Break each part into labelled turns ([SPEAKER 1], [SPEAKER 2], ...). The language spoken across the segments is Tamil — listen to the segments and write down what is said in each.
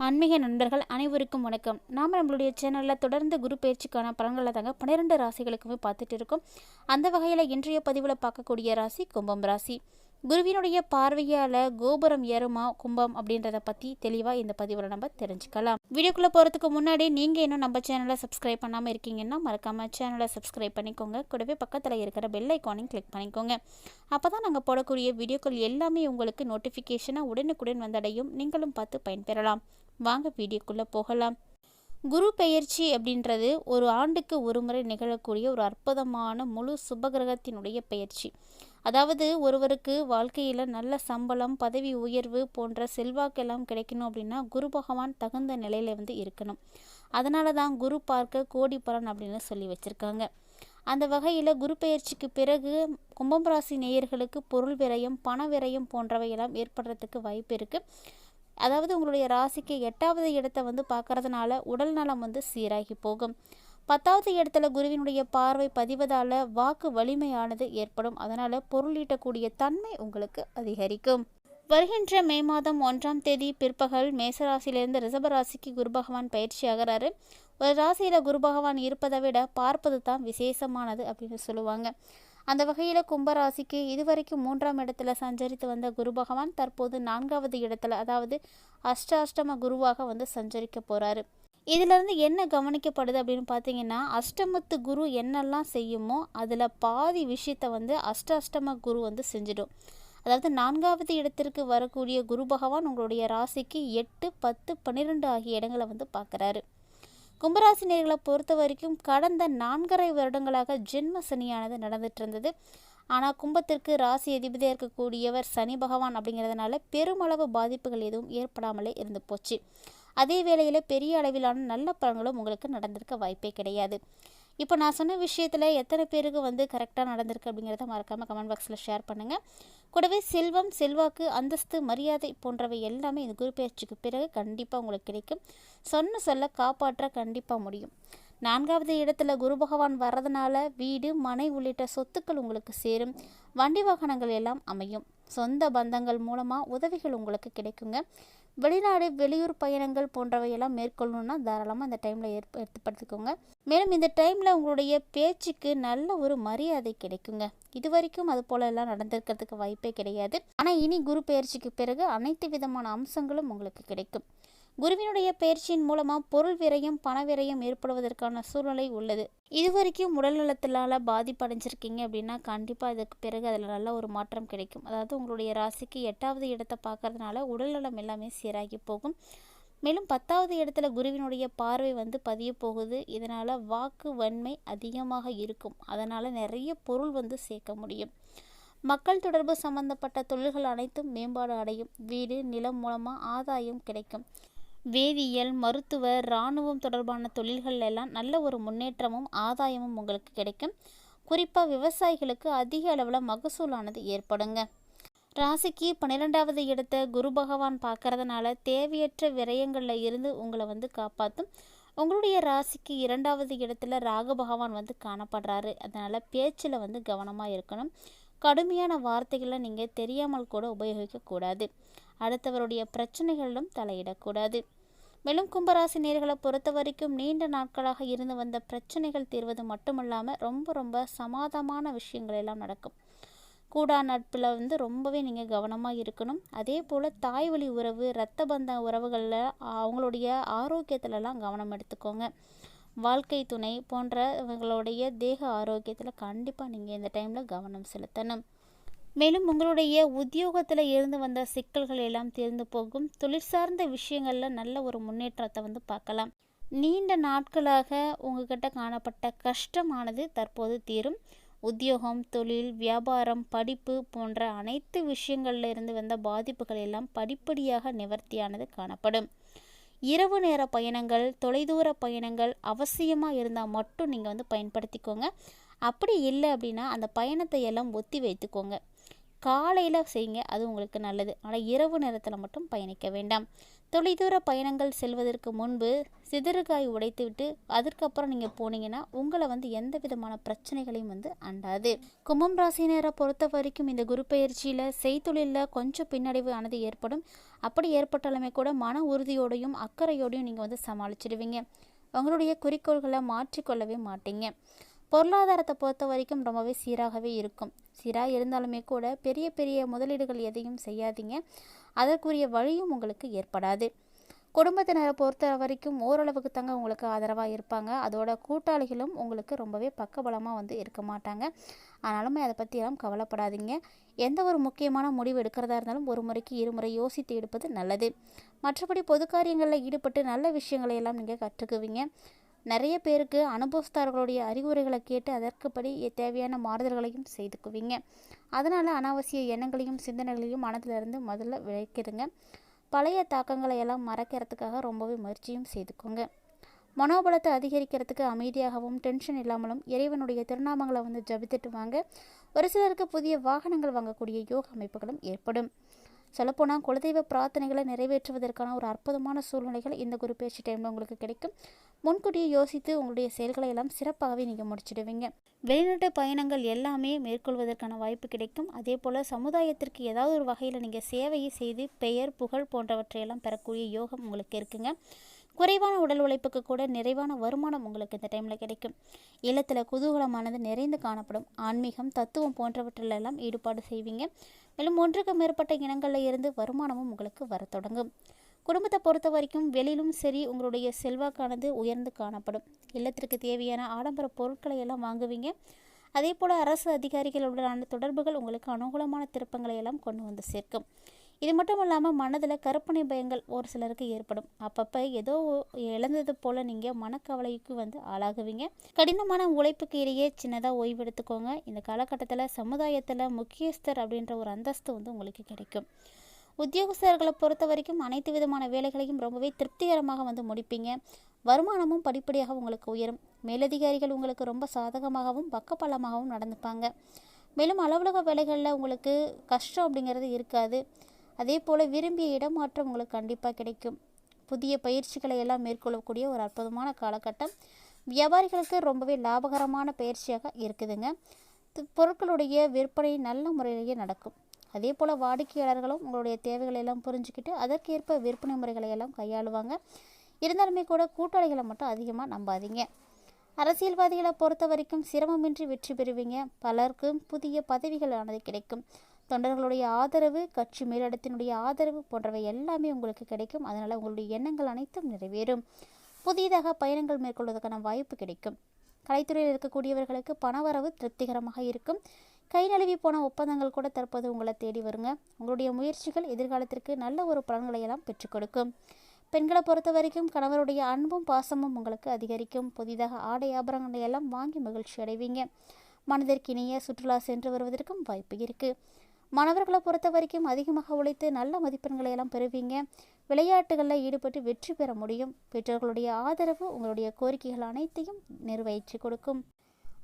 [SPEAKER 1] ஆன்மீக நண்பர்கள் அனைவருக்கும் வணக்கம். நம்மளுடைய சேனலில் தொடர்ந்து குரு பயிற்சிக்கான பலன்களை தாங்க 12 ராசிகளுக்குமே பார்த்துட்டு இருக்கோம். அந்த வகையில் இன்றைய பதிவில் பார்க்கக்கூடிய ராசி கும்பம் ராசி. குருவினுடைய பார்வையால் கோபுரம் ஏறுமா கும்பம் அப்படின்றத பற்றி தெளிவாக இந்த பதிவில் நம்ம தெரிஞ்சுக்கலாம். வீடியோக்குள்ளே போகிறதுக்கு முன்னாடி நீங்கள் இன்னும் நம்ம சேனலை சப்ஸ்கிரைப் பண்ணாமல் இருக்கீங்கன்னா மறக்காமல் சேனலை சப்ஸ்கிரைப் பண்ணிக்கோங்க. கூடவே பக்கத்தில் இருக்கிற பெல் ஐக்கானையும் கிளிக் பண்ணிக்கோங்க. அப்போ தான் நாங்கள் போடக்கூடிய வீடியோக்கள் எல்லாமே உங்களுக்கு நோட்டிஃபிகேஷனாக உடனுக்குடன் வந்தடையும். நீங்களும் பார்த்து பயன்பெறலாம். வாங்க வீடியோக்குள்ளே போகலாம். குரு பெயர்ச்சி அப்படின்றது ஒரு ஆண்டுக்கு ஒரு முறை நிகழக்கூடிய ஒரு அற்புதமான முழு சுபகிரகத்தினுடைய பெயர்ச்சி. அதாவது ஒருவருக்கு வாழ்க்கையில் நல்ல சம்பளம், பதவி உயர்வு போன்ற செல்வாக்கெல்லாம் கிடைக்கணும் அப்படின்னா குரு பகவான் தகுந்த நிலையில் இருக்கணும். அதனால தான் குரு பார்க்க கோடி பலன் அப்படின்னு சொல்லி வச்சுருக்காங்க. அந்த வகையில் குரு பெயர்ச்சிக்கு பிறகு கும்பம் ராசி நேயர்களுக்கு பொருள் விரயம், பண விரயம் போன்றவையெல்லாம் ஏற்படுறதுக்கு வாய்ப்பு இருக்குது. அதாவது உங்களுடைய ராசிக்கு 8வது இடத்தை பார்க்கறதுனால உடல் நலம் சீராகி போகும். 10வது இடத்துல குருவினுடைய பார்வை பதிவதால் வாக்கு வலிமையானது ஏற்படும். அதனால் பொருளீட்டக்கூடிய தன்மை உங்களுக்கு அதிகரிக்கும். வருகின்ற மே மாதம் 1ஆம் தேதி பிற்பகல் மேசராசியிலிருந்து ரிஷபராசிக்கு குரு பகவான் பயிற்சி ஆகிறாரு. ஒரு ராசியில் குரு பகவான் இருப்பதை விட பார்ப்பது தான் விசேஷமானது அப்படின்னு சொல்லுவாங்க. அந்த வகையில் கும்பராசிக்கு இதுவரைக்கும் 3ஆம் இடத்துல சஞ்சரித்து வந்த குரு பகவான் தற்போது 4வது இடத்துல, அதாவது அஷ்டாஷ்டம குருவாக சஞ்சரிக்க போகிறாரு. இதிலிருந்து என்ன கவனிக்கப்படுது அப்படின்னு பார்த்தீங்கன்னா, அஷ்டமத்து குரு என்னெல்லாம் செய்யுமோ அதில் பாதி விஷயத்தை அஷ்டாஷ்டம குரு செஞ்சிடும். அதாவது 4வது இடத்திற்கு வரக்கூடிய குரு பகவான் உங்களுடைய ராசிக்கு 8, 10, 12 ஆகிய இடங்களை பார்க்குறாரு. கும்பராசினியர்களை பொறுத்த வரைக்கும் கடந்த 4.5 வருடங்களாக ஜென்ம சனியானது நடந்துட்டு இருந்தது. ஆனால் கும்பத்திற்கு ராசி அதிபதியாக இருக்கக்கூடியவர் சனி பகவான் அப்படிங்கிறதுனால பெருமளவு பாதிப்புகள் எதுவும் ஏற்படாமலே இருந்து போச்சு. அதே வேளையில் பெரிய அளவிலான நல்ல பலன்களும் உங்களுக்கு நடந்திருக்க வாய்ப்பே கிடையாது. இப்போ நான் சொன்ன விஷயத்தில் எத்தனை பேருக்கு கரெக்டாக நடந்திருக்கு அப்படிங்கிறத மறக்காமல் கமெண்ட் பாக்ஸில் ஷேர் பண்ணுங்கள். கூடவே செல்வம், செல்வாக்கு, அந்தஸ்து, மரியாதை போன்றவை எல்லாமே இந்த குரு பெயர்ச்சிக்கு பிறகு கண்டிப்பாக உங்களுக்கு கிடைக்கும். சொல்ல காப்பாற்ற கண்டிப்பாக முடியும். 4வது இடத்துல குரு பகவான் வர்றதுனால வீடு, மனை உள்ளிட்ட சொத்துக்கள் உங்களுக்கு சேரும். வண்டி வாகனங்கள் எல்லாம் அமையும். சொந்த பந்தங்கள் மூலமாக உதவிகள் உங்களுக்கு கிடைக்குங்க. வெளிநாடு, வெளியூர் பயணங்கள் போன்றவையெல்லாம் மேற்கொள்ளணுன்னா தாராளமாக இந்த டைமில் ஏற்படுத்திக்கோங்க. மேலும் இந்த டைமில் உங்களுடைய பேச்சுக்கு நல்ல ஒரு மரியாதை கிடைக்குங்க. இது வரைக்கும் அது போல எல்லாம் நடந்திருக்கிறதுக்கு வாய்ப்பே கிடையாது. ஆனால் இனி குரு பெயர்ச்சிக்கு பிறகு அனைத்து விதமான அம்சங்களும் உங்களுக்கு கிடைக்கும். குருவினுடைய பயிற்சியின் மூலமாக பொருள் விரயம், பண விரயம் ஏற்படுவதற்கான சூழ்நிலை உள்ளது. இதுவரைக்கும் உடல் நலத்தினால் பாதிப்படைஞ்சிருக்கீங்க அப்படின்னா கண்டிப்பாக இதுக்கு பிறகு அதில் நல்ல ஒரு மாற்றம் கிடைக்கும். அதாவது உங்களுடைய ராசிக்கு 8வது இடத்தை பார்க்கறதுனால உடல் நலம் எல்லாமே சீராகி போகும். மேலும் 10வது இடத்துல குருவினுடைய பார்வை பதிய போகுது. இதனால் வாக்கு வன்மை அதிகமாக இருக்கும். அதனால் நிறைய பொருள் சேர்க்க முடியும். மக்கள் தொடர்பு சம்பந்தப்பட்ட தொழில்கள் அனைத்தும் மேம்பாடு அடையும். வீடு, நிலம் மூலமாக ஆதாயம் கிடைக்கும். வேதியியல், மருத்துவ, இராணுவம் தொடர்பான தொழில்கள் எல்லாம் நல்ல ஒரு முன்னேற்றமும் ஆதாயமும் உங்களுக்கு கிடைக்கும். குறிப்பாக விவசாயிகளுக்கு அதிக அளவில் மகசூலானது ஏற்படுங்க. ராசிக்கு 12வது இடத்தை குரு பகவான் பார்க்கறதுனால தேவையற்ற விரயங்களில் இருந்து உங்களை காப்பாற்றும். உங்களுடைய ராசிக்கு 2வது இடத்துல ராகு பகவான் காணப்படுறாரு. அதனால் பேச்சில் கவனமாக இருக்கணும். கடுமையான வார்த்தைகளை நீங்கள் தெரியாமல் கூட உபயோகிக்கக்கூடாது. அடுத்தவருடைய பிரச்சனைகளிலும் தலையிடக்கூடாது. மேலும் கும்பராசி நேர்களை பொறுத்த வரைக்கும் நீண்ட நாட்களாக இருந்து வந்த பிரச்சனைகள் தீர்வது மட்டுமல்லாமல் ரொம்ப சமாதானமான விஷயங்கள் எல்லாம் நடக்கும். கூடா நட்பில் ரொம்பவே நீங்கள் கவனமாக இருக்கணும். அதே போல் தாய் வழி உறவு, இரத்த பந்த உறவுகளில் அவங்களுடைய ஆரோக்கியத்திலலாம் கவனம் எடுத்துக்கோங்க. வாழ்க்கை துணை போன்றவங்களுடைய தேக ஆரோக்கியத்தில் கண்டிப்பாக நீங்கள் இந்த டைமில் கவனம் செலுத்தணும். மேலும் உங்களுடைய உத்தியோகத்தில் இருந்து வந்த சிக்கல்கள் எல்லாம் தீர்ந்து போகும். தொழில் சார்ந்த விஷயங்களில் நல்ல ஒரு முன்னேற்றத்தை பார்க்கலாம். நீண்ட நாட்களாக உங்ககிட்ட காணப்பட்ட கஷ்டமானது தற்போது தீரும். உத்தியோகம், தொழில், வியாபாரம், படிப்பு போன்ற அனைத்து விஷயங்களில் இருந்து வந்த பாதிப்புகள் எல்லாம் படிப்படியாக நிவர்த்தியானது காணப்படும். இரவு நேர பயணங்கள், தொலைதூர பயணங்கள் அவசியமாக இருந்தால் மட்டும் நீங்கள் பயன்படுத்திக்கோங்க. அப்படி இல்லை அப்படின்னா அந்த பயணத்தை எல்லாம் ஒத்தி வைத்துக்கோங்க. காலையில் செய்யுங்க, அது உங்களுக்கு நல்லது. ஆனால் இரவு நேரத்தில் மட்டும் பயணிக்க வேண்டாம். தொலைதூர பயணங்கள் செல்வதற்கு முன்பு சிதறுகாய் உடைத்து விட்டு அதற்கப்புறம் நீங்கள் போனீங்கன்னா உங்களை எந்த விதமான பிரச்சனைகளையும் அண்டாது. கும்பம் ராசினரை பொறுத்த வரைக்கும் இந்த குரு பயிற்சியில் செய்தொழிலில் கொஞ்சம் பின்னடைவு ஆனது ஏற்படும். அப்படி ஏற்பட்டாலுமே கூட மன உறுதியோடையும் அக்கறையோடையும் நீங்கள் சமாளிச்சிடுவீங்க. உங்களுடைய குறிக்கோள்களை மாற்றிக்கொள்ளவே மாட்டீங்க. பொருளாதாரத்தை பொறுத்த வரைக்கும் ரொம்பவே சீராகவே இருக்கும். சீராக இருந்தாலுமே கூட பெரிய பெரிய முதலீடுகள் எதையும் செய்யாதீங்க. அதற்குரிய வழியும் உங்களுக்கு ஏற்படாது. குடும்பத்தினரை பொறுத்த வரைக்கும் ஓரளவுக்கு தாங்க உங்களுக்கு ஆதரவாக இருப்பாங்க. அதோட கூட்டாளிகளும் உங்களுக்கு ரொம்பவே பக்கபலமாக இருக்க மாட்டாங்க. ஆனாலுமே அதை பற்றியெல்லாம் கவலைப்படாதீங்க. எந்த ஒரு முக்கியமான முடிவு எடுக்கிறதா இருந்தாலும் ஒரு முறைக்கு இருமுறை யோசித்து எடுப்பது நல்லது. மற்றபடி பொது காரியங்களில் ஈடுபட்டு நல்ல விஷயங்களை எல்லாம் நீங்கள் கற்றுக்குவீங்க. நிறைய பேருக்கு அனுபவஸ்தாரர்களுடைய அறிவுரைகளை கேட்டு அதற்குப்படி தேவையான மாறுதல்களையும் செய்துக்குவீங்க. அதனால் அனாவசிய எண்ணங்களையும் சிந்தனைகளையும் மனதிலிருந்து முதல்ல விளைக்கிடுங்க. பழைய தாக்கங்களை எல்லாம் மறக்கிறதுக்காக ரொம்பவே முயற்சியும் செய்துக்கோங்க. மனோபலத்தை அதிகரிக்கிறதுக்கு அமைதியாகவும் டென்ஷன் இல்லாமலும் இறைவனுடைய திருநாமங்களை ஜபித்துட்டு வாங்க. ஒரு சிலருக்கு புதிய வாகனங்கள் வாங்கக்கூடிய யோக அமைப்புகளும் ஏற்படும். சொல்லப்போனால் குலதெய்வ பிரார்த்தனைகளை நிறைவேற்றுவதற்கான ஒரு அற்புதமான சூழ்நிலைகள் இந்த குரு பயிற்சி டைமில் உங்களுக்கு கிடைக்கும். முன்கூட்டியே யோசித்து உங்களுடைய செயல்களை எல்லாம் சிறப்பாகவே நீங்கள் முடிச்சிடுவீங்க. வெளிநாட்டு பயணங்கள் எல்லாமே மேற்கொள்வதற்கான வாய்ப்பு கிடைக்கும். அதே போல் சமுதாயத்திற்கு ஏதாவது ஒரு வகையில் நீங்கள் சேவையை செய்து பெயர் புகழ் போன்றவற்றையெல்லாம் பெறக்கூடிய யோகம் உங்களுக்கு இருக்குங்க. குறைவான உடல் உழைப்புக்கு கூட நிறைவான வருமானம் உங்களுக்கு இந்த டைமில் கிடைக்கும். இல்லத்தில் குதூகலமானது நிறைந்து காணப்படும். ஆன்மீகம் தத்துவம் போன்றவற்றிலெல்லாம் ஈடுபாடு செய்வீங்க. மேலும் ஒன்றுக்கு மேற்பட்ட இனங்களில் இருந்து வருமானமும் உங்களுக்கு வர தொடங்கும். குடும்பத்தை பொறுத்த வரைக்கும் வெளியிலும் சரி உங்களுடைய செல்வாக்கானது உயர்ந்து காணப்படும். இல்லத்திற்கு தேவையான ஆடம்பர பொருட்களை எல்லாம் வாங்குவீங்க. அதே போல் அரசு அதிகாரிகளுடனான தொடர்புகள் உங்களுக்கு அனுகூலமான திருப்பங்களை எல்லாம் கொண்டு சேர்க்கும். இது மட்டும் இல்லாமல் மனதில் கற்பனை பயங்கள் ஒரு சிலருக்கு ஏற்படும். அப்பப்போ ஏதோ இழந்தது போல் நீங்கள் மனக்கவலைக்கு ஆளாகுவீங்க. கடினமான உழைப்புக்கு இடையே சின்னதாக ஓய்வு எடுத்துக்கோங்க. இந்த காலகட்டத்தில் சமுதாயத்தில் முக்கியஸ்தர் அப்படின்ற ஒரு அந்தஸ்து உங்களுக்கு கிடைக்கும். உத்தியோகஸ்தர்களை பொறுத்த வரைக்கும் அனைத்து விதமான வேலைகளையும் ரொம்பவே திருப்திகரமாக முடிப்பீங்க. வருமானமும் படிப்படியாக உங்களுக்கு உயரும். மேலதிகாரிகள் உங்களுக்கு ரொம்ப சாதகமாகவும் பக்கபலமாகவும் நடந்துப்பாங்க. மேலும் அலுவலக வேலைகளில் உங்களுக்கு கஷ்டம் அப்படிங்கிறது இருக்காது. அதே போல் விரும்பிய இடமாற்றம் உங்களுக்கு கண்டிப்பாக கிடைக்கும். புதிய பயிற்சிகளை எல்லாம் மேற்கொள்ளக்கூடிய ஒரு அற்புதமான காலகட்டம். வியாபாரிகளுக்கு ரொம்பவே லாபகரமான பயிற்சியாக இருக்குதுங்க. பொருட்களுடைய விற்பனை நல்ல முறையிலேயே நடக்கும். அதே போல் வாடிக்கையாளர்களும் உங்களுடைய தேவைகளை எல்லாம் புரிஞ்சுக்கிட்டு அதற்கேற்ப விற்பனை முறைகளை எல்லாம் கையாளுவாங்க. இருந்தாலுமே கூட கூட்டாளிகளை மட்டும் அதிகமாக நம்பாதீங்க. அரசியல்வாதிகளை பொறுத்த வரைக்கும் சிரமமின்றி வெற்றி பெறுவீங்க. பலருக்கும் புதிய பதவிகளானது கிடைக்கும். தொண்டர்களுடைய ஆதரவு, கட்சி மேலிடத்தினுடைய ஆதரவு போன்றவை எல்லாமே உங்களுக்கு கிடைக்கும். அதனால் உங்களுடைய எண்ணங்கள் அனைத்தும் நிறைவேறும். புதியதாக பயணங்கள் மேற்கொள்வதற்கான வாய்ப்பு கிடைக்கும். கலைத்துறையில் இருக்கக்கூடியவர்களுக்கு பணவரவு திருப்திகரமாக இருக்கும். கை நழுவி போன ஒப்பந்தங்கள் கூட தற்போது உங்களை தேடி வருங்க. உங்களுடைய முயற்சிகள் எதிர்காலத்திற்கு நல்ல ஒரு பலன்களை எல்லாம் பெற்றுக் கொடுக்கும். பெண்களை பொறுத்த வரைக்கும் கணவருடைய அன்பும் பாசமும் உங்களுக்கு அதிகரிக்கும். புதிதாக ஆடை ஆபரணங்களை எல்லாம் வாங்கி மகிழ்ச்சி அடைவீங்க. மனதிற்கினிய சுற்றுலா சென்று வருவதற்கும் வாய்ப்பு இருக்குது. மாணவர்களை பொறுத்த வரைக்கும் அதிகமாக உழைத்து நல்ல மதிப்பெண்களை எல்லாம் பெறுவீங்க. விளையாட்டுகளில் ஈடுபட்டு வெற்றி பெற முடியும். பெற்றோர்களுடைய ஆதரவு உங்களுடைய கோரிக்கைகள் அனைத்தையும் நிறைவேற்றி கொடுக்கும்.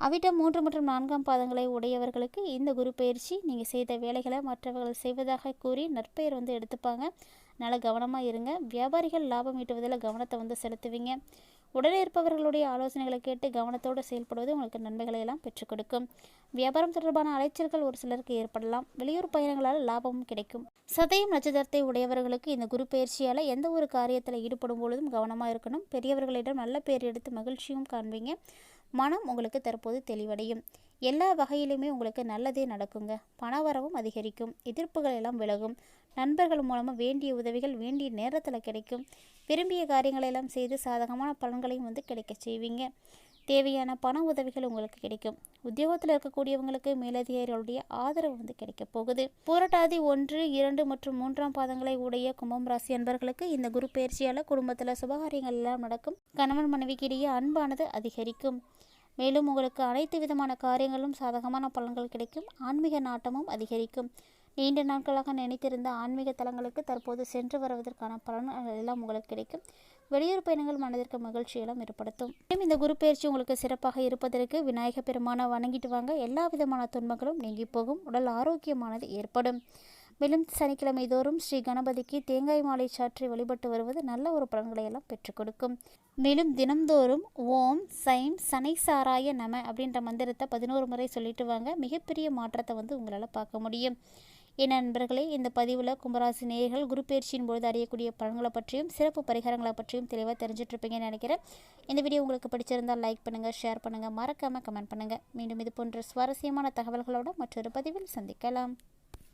[SPEAKER 1] அவிட்டம் 3 மற்றும் 4ஆம் பாதங்களை உடையவர்களுக்கு இந்த குரு பயிற்சி நீங்கள் செய்த வேலைகளை மற்றவர்கள் செய்வதாக கூறி நற்பெயர் எடுத்துப்பாங்க. அதனால் கவனமாக இருங்க. வியாபாரிகள் லாபம் ஈட்டுவதில் கவனத்தை செலுத்துவீங்க. உடனே இருப்பவர்களுடைய ஆலோசனைகளை கேட்டு கவனத்தோடு செயல்படுவது உங்களுக்கு நன்மைகளை எல்லாம் பெற்றுக் கொடுக்கும். வியாபாரம் தொடர்பான அலைச்சல்கள் ஒரு சிலருக்கு ஏற்படலாம். வெளியூர் பயணங்களால் லாபமும் கிடைக்கும். சதயம் நட்சத்திரத்தை உடையவர்களுக்கு இந்த குரு பயிற்சியால் எந்த ஒரு காரியத்தில் ஈடுபடும் பொழுதும் கவனமாக இருக்கணும். பெரியவர்களிடம் நல்ல பேர் எடுத்து மகிழ்ச்சியும் காண்பீங்க. மனம் உங்களுக்கு தற்போது தெளிவடையும். எல்லா வகையிலுமே உங்களுக்கு நல்லதே நடக்குங்க. பணவரவும் அதிகரிக்கும். எதிர்ப்புகள் எல்லாம் விலகும். நண்பர்கள் மூலமாக வேண்டிய உதவிகள் வேண்டிய நேரத்தில் கிடைக்கும். விரும்பிய காரியங்களை எல்லாம் செய்து சாதகமான பலன்களையும் கிடைக்க செய்வீங்க. தேவையான பண உதவிகள் உங்களுக்கு கிடைக்கும். உத்தியோகத்தில் இருக்கக்கூடியவங்களுக்கு மேலதிகாரிகளுடைய ஆதரவு கிடைக்க போகுது. புரட்டாதி 1, 2 மற்றும் 3ஆம் பாதங்களை உடைய கும்பம் ராசி அன்பர்களுக்கு இந்த குரு பயிற்சியால் குடும்பத்தில் சுபகாரியங்கள் எல்லாம் நடக்கும். கணவன் மனைவிக்கு இடையே அன்பானது அதிகரிக்கும். மேலும் உங்களுக்கு அனைத்து விதமான காரியங்களும் சாதகமான பலன்கள் கிடைக்கும். ஆன்மீக நாட்டமும் அதிகரிக்கும். நீண்ட நாட்களாக நினைத்திருந்த ஆன்மீக தலங்களுக்கு தற்போது சென்று வருவதற்கான பலன்கள் எல்லாம் உங்களுக்கு கிடைக்கும். வெளியூர் பயணங்கள் மனதிற்கு மகிழ்ச்சியெல்லாம் ஏற்படுத்தும். இந்த குரு பயிற்சி உங்களுக்கு சிறப்பாக இருப்பதற்கு விநாயக பெருமானை வணங்கிட்டு வாங்க. எல்லா விதமான துன்பங்களும் நீங்கி போகும். உடல் ஆரோக்கியமானது ஏற்படும். மேலும் சனிக்கிழமை தோறும் ஸ்ரீ கணபதிக்கு தேங்காய் மாலை சாற்றி வழிபட்டு வருவது நல்ல ஒரு பலன்களை எல்லாம் பெற்றுக் கொடுக்கும். மேலும் தினம்தோறும் ஓம் சைம் சனைசாராய நம அப்படின்ற மந்திரத்தை 11 முறை சொல்லிட்டு வாங்க. மிகப்பெரிய மாற்றத்தை உங்களால் பார்க்க முடியும். என் நண்பர்களே, இந்த பதிவில் கும்பராசி நேயர்கள் குரு பயிற்சியின் பொழுது அறியக்கூடிய பலன்களை பற்றியும் சிறப்பு பரிகாரங்களை பற்றியும் தெளிவாக தெரிஞ்சிட்ருப்பீங்கன்னு நினைக்கிறேன். இந்த வீடியோ உங்களுக்கு பிடிச்சிருந்தால் லைக் பண்ணுங்கள், ஷேர் பண்ணுங்கள், மறக்காமல் கமெண்ட் பண்ணுங்கள். மீண்டும் இது போன்ற சுவாரஸ்யமான தகவல்களோடு மற்றொரு பதிவில் சந்திக்கலாம்.